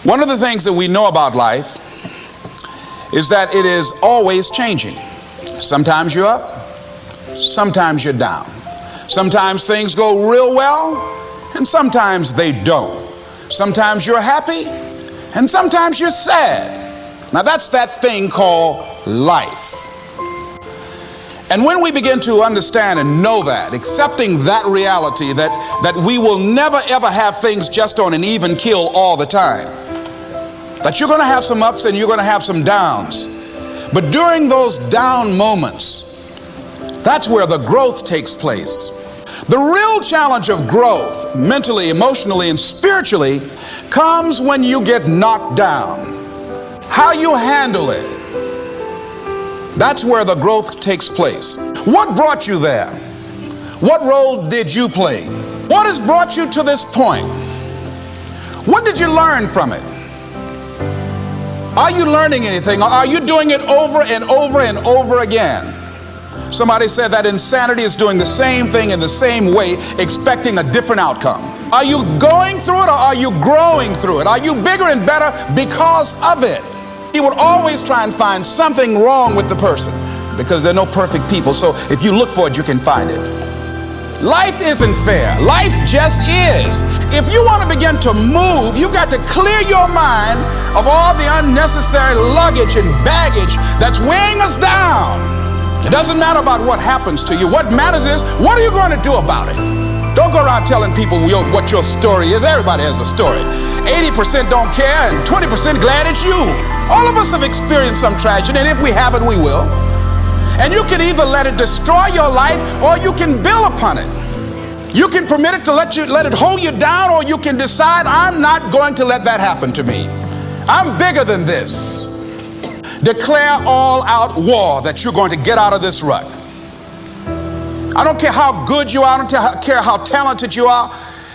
One of the things that we know about life is that it is always changing. Sometimes you're up, sometimes you're down. Sometimes things go real well, and sometimes they don't. Sometimes you're happy, and sometimes you're sad. Now that's that thing called life. And when we begin to understand and know that, accepting that reality that we will never ever have things just on an even keel all the time, that you're going to have some ups and you're going to have some downs, but during those down moments, that's where the growth takes place. The real challenge of growth, mentally, emotionally, and spiritually, comes when you get knocked down. How you handle it, that's where the growth takes place. What brought you there? What role did you play? What has brought you to this point? What did you learn from it? Are you learning anything, or are you doing it over and over and over again? Somebody said that insanity is doing the same thing in the same way, expecting a different outcome. Are you going through it, or are you growing through it? Are you bigger and better because of it? He would always try and find something wrong with the person, because there are no perfect people. So if you look for it, you can find it. Life isn't fair. Life just is. If you want to begin to move, you've got to clear your mind of all the unnecessary luggage and baggage that's weighing us down. It doesn't matter about what happens to you. What matters is, what are you going to do about it? Don't go around telling people what your story is. Everybody has a story. 80% don't care and 20% glad it's you. All of us have experienced some tragedy, and if we haven't, we will. And you can either let it destroy your life, or you can build upon it. You can permit it to let it hold you down, or you can decide, I'm not going to let that happen to me. I'm bigger than this. Declare all-out war that you're going to get out of this rut. I don't care how good you are. I don't care how talented you are.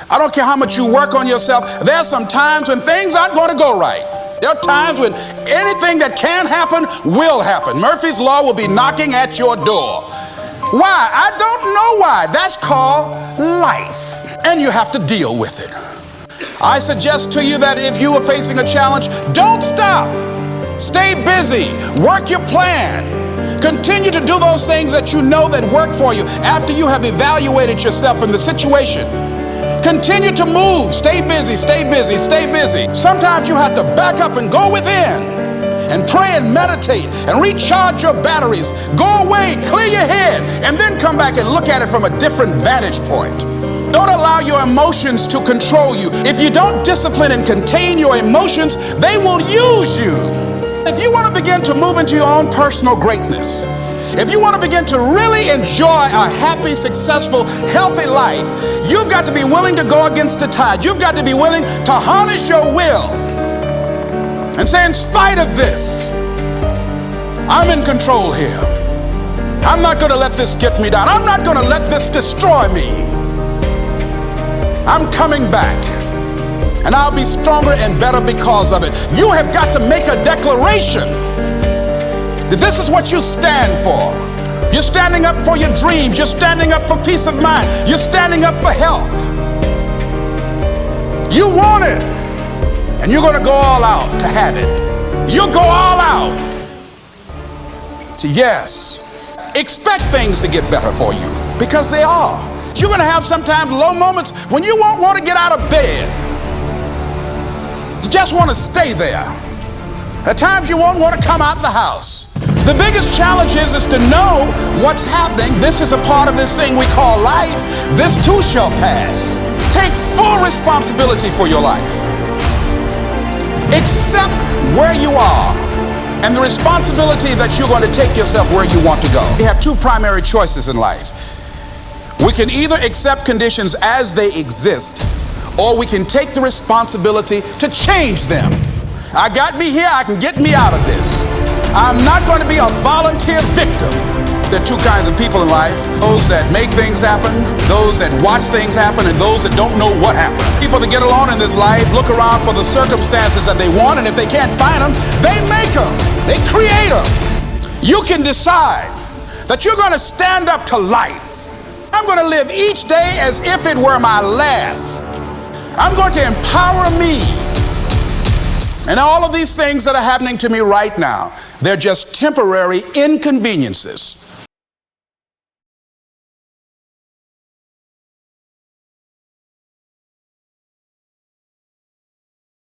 I don't care how much you work on yourself. There are some times when things aren't going to go right. There are times when anything that can happen will happen. Murphy's Law will be knocking at your door. Why? I don't know why. That's called life, and you have to deal with it. I suggest to you that if you are facing a challenge, don't stop. Stay busy. Work your plan. Continue to do those things that you know that work for you after you have evaluated yourself in the situation. Continue to move. Stay busy, stay busy, stay busy. Sometimes you have to back up and go within and pray and meditate and recharge your batteries. Go away, clear your head, and then come back and look at it from a different vantage point. Don't allow your emotions to control you. If you don't discipline and contain your emotions, they will use you. If you want to begin to move into your own personal greatness, if you want to begin to really enjoy a happy, successful, healthy life, you've got to be willing to go against the tide. You've got to be willing to harness your will and say, in spite of this, I'm in control here. I'm not going to let this get me down. I'm not going to let this destroy me. I'm coming back, and I'll be stronger and better because of it. You have got to make a declaration that this is what you stand for. You're standing up for your dreams. You're standing up for peace of mind. You're standing up for health. You want it, and you're going to go all out to have it. You'll go all out. So yes, expect things to get better for you, because they are. You're going to have sometimes low moments when you won't want to get out of bed. You just want to stay there. At times you won't want to come out the house. The biggest challenge is to know what's happening. This is a part of this thing we call life. This too shall pass. Take full responsibility for your life. Accept where you are and the responsibility that you're going to take yourself where you want to go. We have two primary choices in life. We can either accept conditions as they exist, or we can take the responsibility to change them. I got me here, I can get me out of this. I'm not going to be a volunteer victim. There are two kinds of people in life: those that make things happen, those that watch things happen, and those that don't know what happened. People that get along in this life look around for the circumstances that they want, and if they can't find them, they make them. They create them. You can decide that you're going to stand up to life. I'm going to live each day as if it were my last. I'm going to empower me And all of these things that are happening to me right now, they're just temporary inconveniences